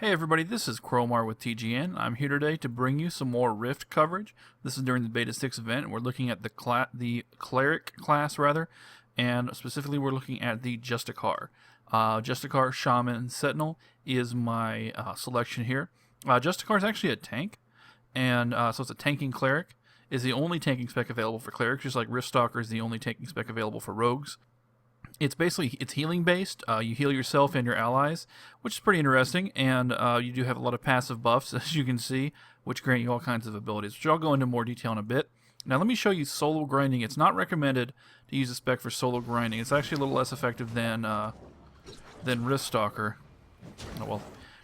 Hey everybody, this is Crowmar with TGN. I'm here today to bring you some more Rift coverage. This is during the Beta 6 event, and we're looking at the Cleric class, and specifically we're looking at the Justicar. Justicar, Shaman, Sentinel is my selection here. Justicar is actually a tank, and so it's a tanking Cleric. Is the only tanking spec available for Clerics, just like Rift Stalker is the only tanking spec available for Rogues. It's healing based. You heal yourself and your allies, which is pretty interesting, and you do have a lot of passive buffs, as you can see, which grant you all kinds of abilities, which I'll go into more detail in a bit. Now let me show you solo grinding. It's not recommended to use a spec for solo grinding. It's actually a little less effective than Rift Stalker. Oh well,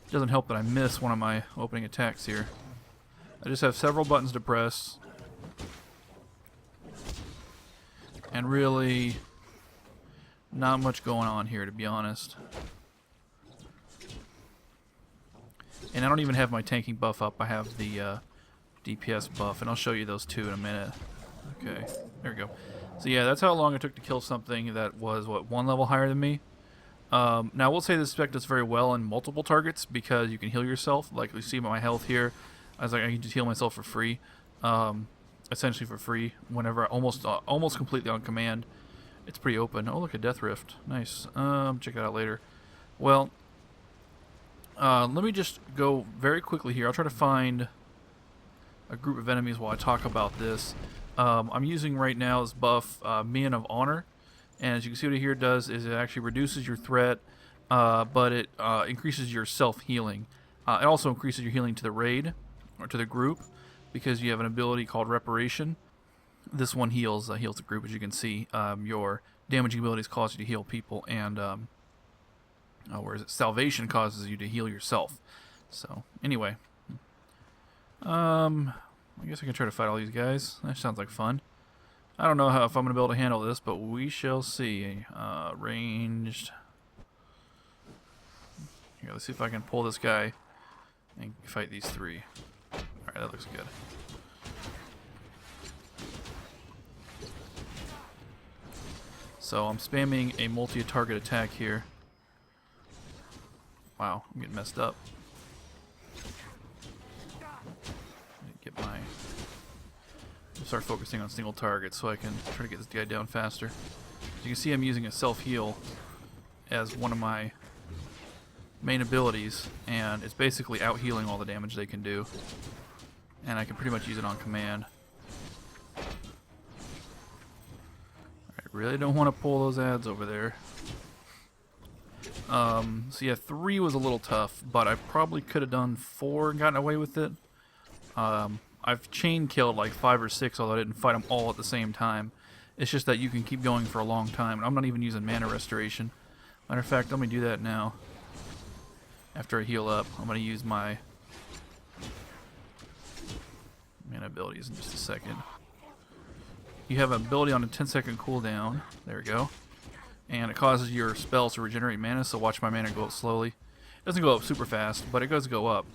it doesn't help that I miss one of my opening attacks here. I just have several buttons to press, and really not much going on here, to be honest. And I don't even have my tanking buff up. I have the DPS buff, and I'll show you those two in a minute. Okay, there we go. So yeah, that's how long it took to kill something that was, what, one level higher than me. Now, I will say this spec does very well in multiple targets because you can heal yourself. Like you see my health here, I can just heal myself for free, essentially for free, whenever almost completely on command. It's pretty open. Oh, look, a Death Rift. Nice. Check that out later. Well, let me just go very quickly here. I'll try to find a group of enemies while I talk about this. I'm using right now this buff, Man of Honor. And as you can see what it here does is it actually reduces your threat, but it increases your self-healing. It also increases your healing to the raid, or to the group, because you have an ability called Reparation. This one heals the group, as you can see. Your damaging abilities cause you to heal people, and whereas Salvation causes you to heal yourself. So anyway, I guess I can try to fight all these guys. That sounds like fun. I don't know if I'm going to be able to handle this, but we shall see. Ranged. Here, let's see if I can pull this guy and fight these three. All right, that looks good. So I'm spamming a multi-target attack here. Wow, I'm getting messed up. Start focusing on single targets so I can try to get this guy down faster. As you can see, I'm using a self-heal as one of my main abilities, and it's basically out-healing all the damage they can do. And I can pretty much use it on command. Really don't want to pull those ads over there. So yeah, 3 was a little tough, but I probably could have done 4 and gotten away with it. I've chain killed like 5 or 6, although I didn't fight them all at the same time. It's just that you can keep going for a long time, and I'm not even using mana restoration. Matter of fact, let me do that now. After I heal up, I'm going to use my mana abilities in just a second. You have an ability on a 10-second cooldown. There we go. And it causes your spells to regenerate mana, so watch my mana go up slowly. It doesn't go up super fast, but it does go up.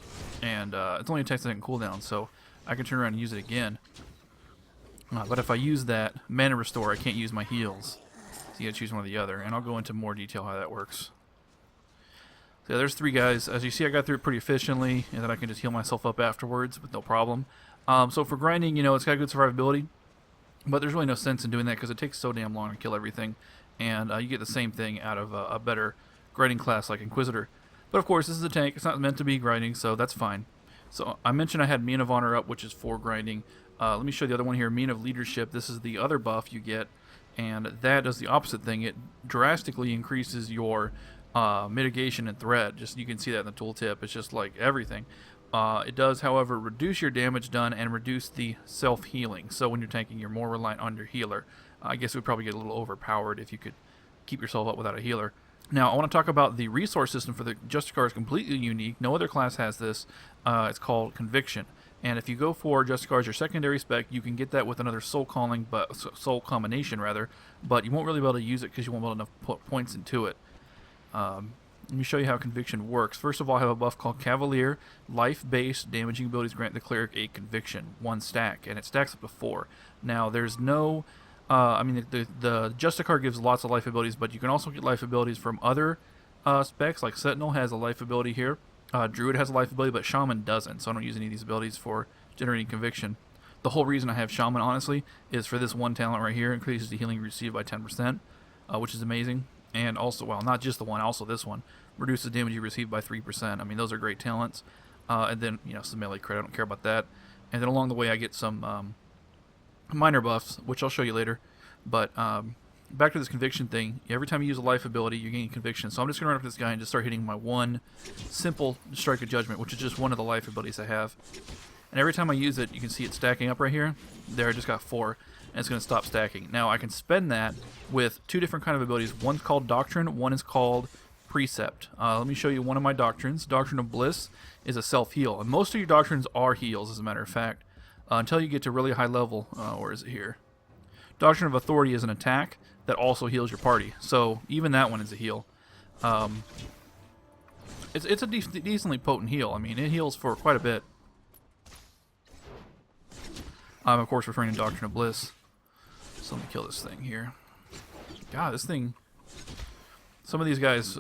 And it's only a 10-second cooldown, so I can turn around and use it again. But if I use that mana restore, I can't use my heals. So you gotta choose one or the other, and I'll go into more detail how that works. So yeah, there's 3 guys. As you see, I got through it pretty efficiently, and then I can just heal myself up afterwards with no problem. So for grinding, it's got good survivability. But there's really no sense in doing that because it takes so damn long to kill everything, and you get the same thing out of a better grinding class like Inquisitor. But of course, this is a tank. It's not meant to be grinding, so that's fine. So I mentioned I had Man of Honor up, which is for grinding. Let me show you the other one here, Man of Leadership. This is the other buff you get, and that does the opposite thing. It drastically increases your mitigation and threat. Just you can see that in the tooltip. It's just like everything. It does, however, reduce your damage done and reduce the self-healing. So when you're tanking, you're more reliant on your healer. I guess it would probably get a little overpowered if you could keep yourself up without a healer. Now, I want to talk about the resource system for the Justicar is completely unique. No other class has this. It's called Conviction. And if you go for Justicar as your secondary spec, you can get that with another soul combination, but you won't really be able to use it because you won't be able to put points into it. Let me show you how Conviction works. First of all, I have a buff called Cavalier. Life-based damaging abilities grant the Cleric a Conviction, 1 stack, and it stacks up to 4. Now, there's no... the Justicar gives lots of life abilities, but you can also get life abilities from other specs, like Sentinel has a life ability here. Druid has a life ability, but Shaman doesn't, so I don't use any of these abilities for generating conviction. The whole reason I have Shaman, honestly, is for this one talent right here. Increases the healing received by 10%, which is amazing. And also, well, not just the one, also this one. Reduces damage you receive by 3%. I mean, those are great talents. And then, some melee crit. I don't care about that. And then along the way, I get some minor buffs, which I'll show you later. But back to this conviction thing. Every time you use a life ability, you gain conviction. So I'm just going to run up to this guy and just start hitting my one simple Strike of Judgment, which is just one of the life abilities I have. And every time I use it, you can see it stacking up right here. There, I just got 4, and it's going to stop stacking. Now, I can spend that with 2 different kind of abilities. One's called Doctrine, one is called Precept. Let me show you one of my doctrines. Doctrine of Bliss is a self-heal. And most of your doctrines are heals, as a matter of fact, until you get to really high level. Or is it here? Doctrine of Authority is an attack that also heals your party. So even that one is a heal. It's a decently potent heal. I mean, it heals for quite a bit. I'm, of course, referring to Doctrine of Bliss. So let me kill this thing here. God, this thing... Some of these guys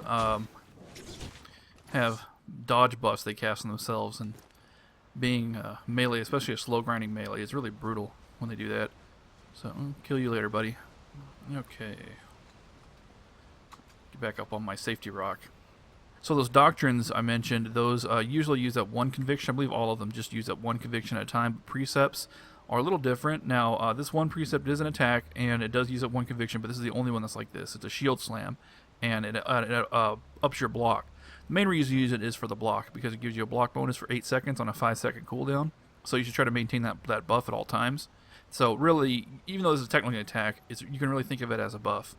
have dodge buffs they cast on themselves, and being melee, especially a slow grinding melee, is really brutal when they do that. So, kill you later, buddy. Okay. Get back up on my safety rock. So those doctrines I mentioned, those usually use that one conviction. I believe all of them just use that one conviction at a time. But precepts are a little different. Now, this one precept is an attack, and it does use that one conviction, but this is the only one that's like this. It's a shield slam, and it ups your block. The main reason you use it is for the block, because it gives you a block bonus for 8 seconds on a 5-second cooldown. So you should try to maintain that buff at all times. So really, even though this is technically an attack, you can really think of it as a buff.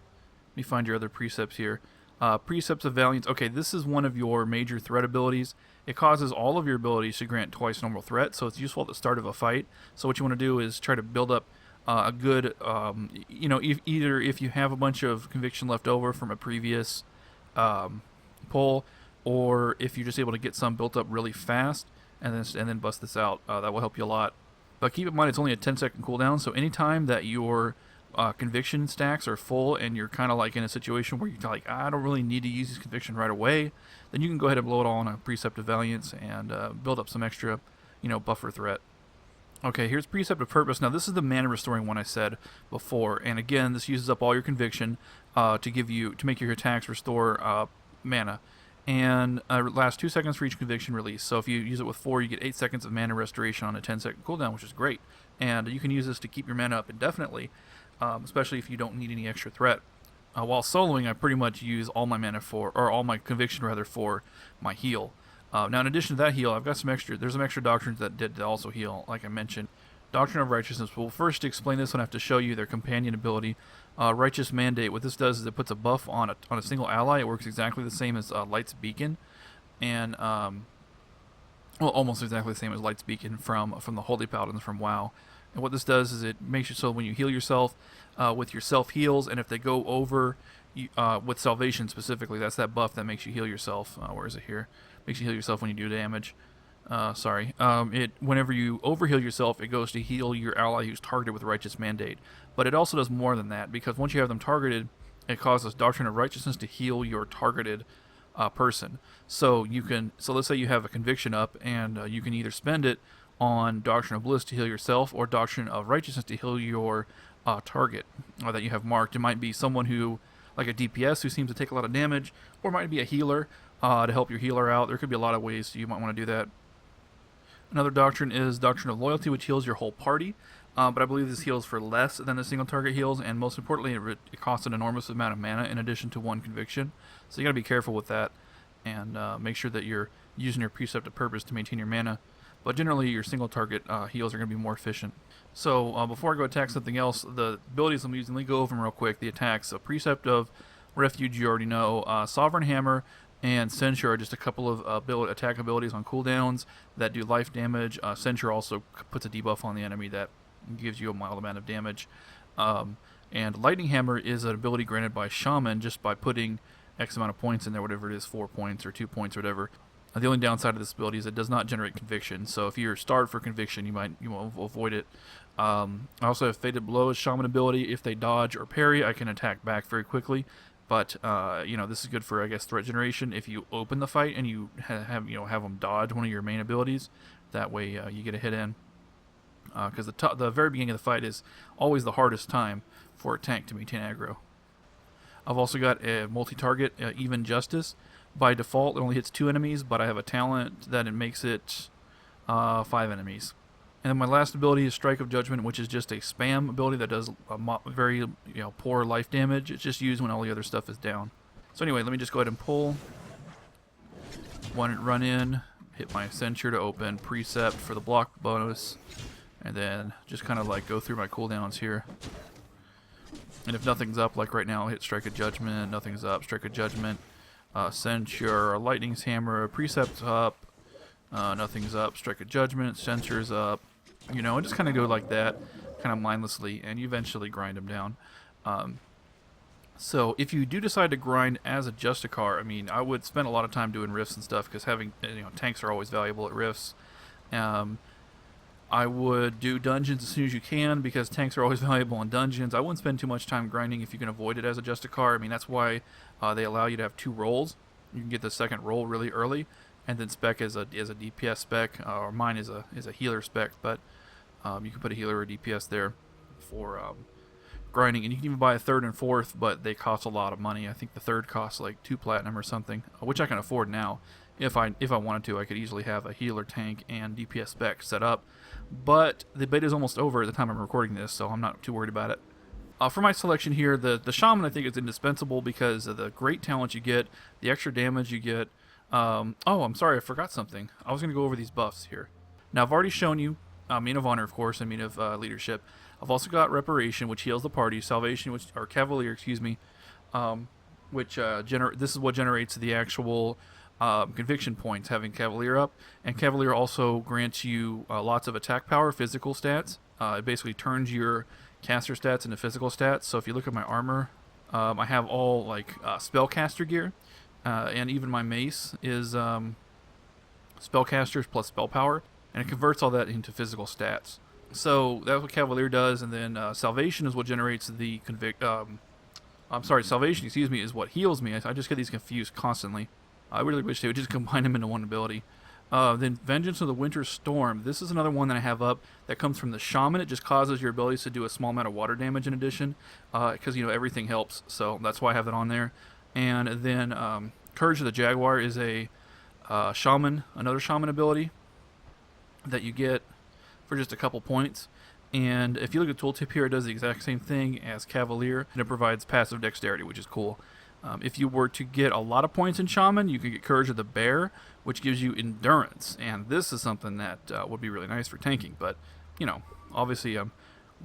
Let me find your other precepts here. Precepts of Valiance. Okay, this is one of your major threat abilities. It causes all of your abilities to grant twice normal threat, so it's useful at the start of a fight. So what you want to do is try to build up a good, either if you have a bunch of conviction left over from a previous pull, or if you're just able to get some built up really fast and then bust this out. That will help you a lot. But keep in mind, it's only a 10-second cooldown, so anytime that your conviction stacks are full and you're kind of like in a situation where you're like, I don't really need to use this conviction right away, then you can go ahead and blow it all on a Precept of Valiance and build up some extra, buffer threat. Okay, here's Precept of Purpose. Now, this is the mana restoring one I said before, and again, this uses up all your conviction to make your attacks restore mana. And lasts 2 seconds for each conviction release. So if you use it with 4, you get 8 seconds of mana restoration on a 10-second cooldown, which is great. And you can use this to keep your mana up indefinitely, especially if you don't need any extra threat. While soloing, I pretty much use all my mana all my conviction rather, for my heal. Now, in addition to that heal, I've got there's some extra doctrines that also heal, like I mentioned. Doctrine of Righteousness. We'll first explain this one. I have to show you their companion ability. Righteous Mandate. What this does is it puts a buff on a single ally. It works exactly the same as Light's Beacon, and almost exactly the same as Light's Beacon from the Holy Paladins from WoW. And what this does is it makes it so when you heal yourself with your self heals, and if they go over with Salvation specifically, that's that buff that makes you heal yourself. Where is it here? Makes you heal yourself when you do damage. Whenever you overheal yourself, it goes to heal your ally who's targeted with Righteous Mandate. But it also does more than that, because once you have them targeted, it causes Doctrine of Righteousness to heal your targeted person. So let's say you have a conviction up, and you can either spend it on Doctrine of Bliss to heal yourself, or Doctrine of Righteousness to heal your target that you have marked. It might be someone who, like a DPS, who seems to take a lot of damage, or it might be a healer to help your healer out. There could be a lot of ways you might want to do that. Another doctrine is Doctrine of Loyalty, which heals your whole party. But I believe this heals for less than the single target heals, and most importantly, it costs an enormous amount of mana in addition to one conviction. So you got to be careful with that, and make sure that you're using your Precept of Purpose to maintain your mana. But generally, your single target heals are going to be more efficient. So before I go attack something else, the abilities I'm using, let me go over them real quick. The attacks, so Precept of Refuge, you already know. Sovereign Hammer and Censure are just a couple of attack abilities on cooldowns that do life damage. Censure also puts a debuff on the enemy that gives you a mild amount of damage. And Lightning Hammer is an ability granted by Shaman just by putting X amount of points in there, whatever it is, 4 points or 2 points or whatever. The only downside of this ability is it does not generate conviction, so if you're starved for conviction, you won't avoid it. I also have Fated Blow as Shaman ability. If they dodge or parry, I can attack back very quickly, But this is good for, I guess, threat generation. If you open the fight and you have them dodge one of your main abilities, that way you get a hit in. Because the very beginning of the fight is always the hardest time for a tank to maintain aggro. I've also got a multi-target even justice. By default, it only hits 2 enemies, but I have a talent that it makes it 5 enemies. And then my last ability is Strike of Judgment, which is just a spam ability that does very poor life damage. It's just used when all the other stuff is down. So anyway, let me just go ahead and pull. Run in, hit my Censure to open, Precept for the block bonus, and then just kind of like go through my cooldowns here. And if nothing's up, like right now, I'll hit Strike of Judgment, nothing's up, Strike of Judgment, Censure, Lightning's Hammer, Precept's up, nothing's up, Strike of Judgment, Censure's up, and just kind of go like that, kind of mindlessly, and you eventually grind them down. So if you do decide to grind as a Justicar, I mean, I would spend a lot of time doing rifts and stuff, because having, tanks are always valuable at rifts. I would do dungeons as soon as you can, because tanks are always valuable in dungeons. I wouldn't spend too much time grinding if you can avoid it as a Justicar. I mean, that's why they allow you to have 2 rolls. You can get the second roll really early, and then spec as a DPS spec, or mine is a healer spec, but you can put a healer or DPS there for grinding, and you can even buy a 3rd and 4th, but they cost a lot of money. I think the 3rd costs like 2 platinum or something, which I can afford now. If I wanted to, I could easily have a healer, tank, and DPS spec set up, but the beta is almost over at the time I'm recording this, so I'm not too worried about it. For my selection here, the Shaman I think is indispensable because of the great talent you get, the extra damage you get. Oh, I'm sorry, I forgot something. I was going to go over these buffs here. Now, I've already shown you Mean of Honor, of course, and Mean of Leadership. I've also got Reparation, which heals the party, Salvation, or Cavalier, excuse me, which this is what generates the actual conviction points, having Cavalier up. And Cavalier also grants you lots of attack power, physical stats. It basically turns your caster stats into physical stats. So if you look at my armor, I have all like spellcaster gear, and even my mace is spellcasters plus spell power, and it converts all that into physical stats. So that's what Cavalier does, and then Salvation is what generates the Salvation, excuse me, is what heals me. I just get these confused constantly. I really wish they would just combine them into one ability. Then Vengeance of the Winter Storm. This is another one that I have up that comes from the Shaman. It just causes your abilities to do a small amount of water damage in addition, because everything helps. So that's why I have that on there. And then Courage of the Jaguar is a Shaman, another Shaman ability that you get for just a couple points. And if you look at the tooltip here, it does the exact same thing as Cavalier, and it provides passive dexterity, which is cool. If you were to get a lot of points in Shaman, you can get Courage of the Bear, which gives you Endurance. And this is something that would be really nice for tanking. But, obviously I'm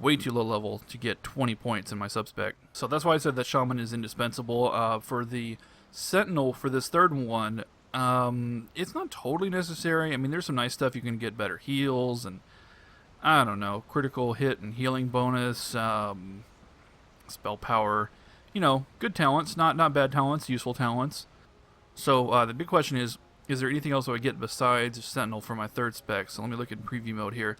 way too low level to get 20 points in my subspec. So that's why I said that Shaman is indispensable. For the Sentinel, for this third one, it's not totally necessary. I mean, there's some nice stuff. You can get better heals and, I don't know, critical hit and healing bonus, spell power. Good talents, not bad talents, useful talents. So the big question is there anything else I would get besides Sentinel for my third spec? So let me look in preview mode here.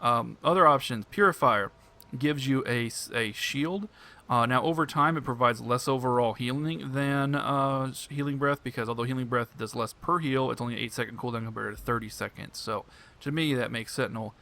Other options, Purifier gives you a shield. Now over time it provides less overall healing than Healing Breath, because although Healing Breath does less per heal, it's only an 8-second cooldown compared to 30 seconds. So to me that makes Sentinel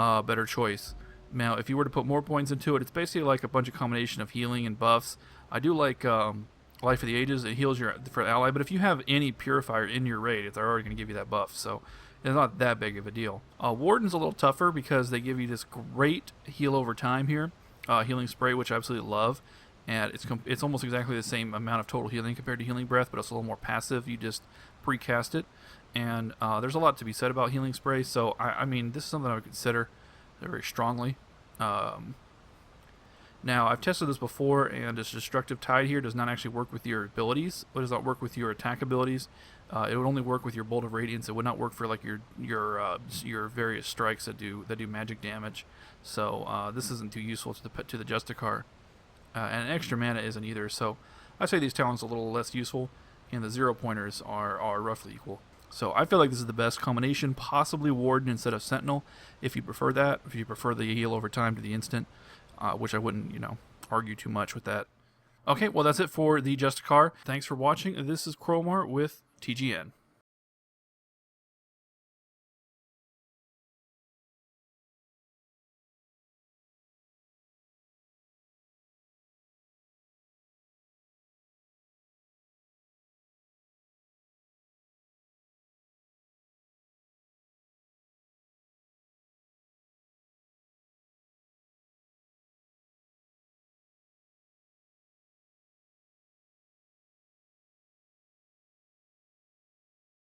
a better choice. Now if you were to put more points into it, it's basically like a bunch of combination of healing and buffs. I do like Life of the Ages. It heals for ally, but if you have any Purifier in your raid, they're already going to give you that buff, so it's not that big of a deal. Warden's a little tougher because they give you this great heal over time here, healing spray, which I absolutely love, and it's almost exactly the same amount of total healing compared to Healing Breath, but it's a little more passive. You just precast it, and there's a lot to be said about healing spray. So I mean, this is something I would consider very strongly. Now, I've tested this before, and this Destructive Tide here does not actually work with your abilities. It does not work with your attack abilities. It would only work with your Bolt of Radiance. It would not work for like your various strikes that do magic damage. So this isn't too useful to the Justicar. And extra mana isn't either. So I say these talents are a little less useful, and the 0-pointers are roughly equal. So I feel like this is the best combination, possibly Warden instead of Sentinel, if you prefer that. If you prefer the heal over time to the instant. Which I wouldn't, argue too much with that. Okay, well, that's it for the Justicar. Thanks for watching. This is Crowmore with TGN.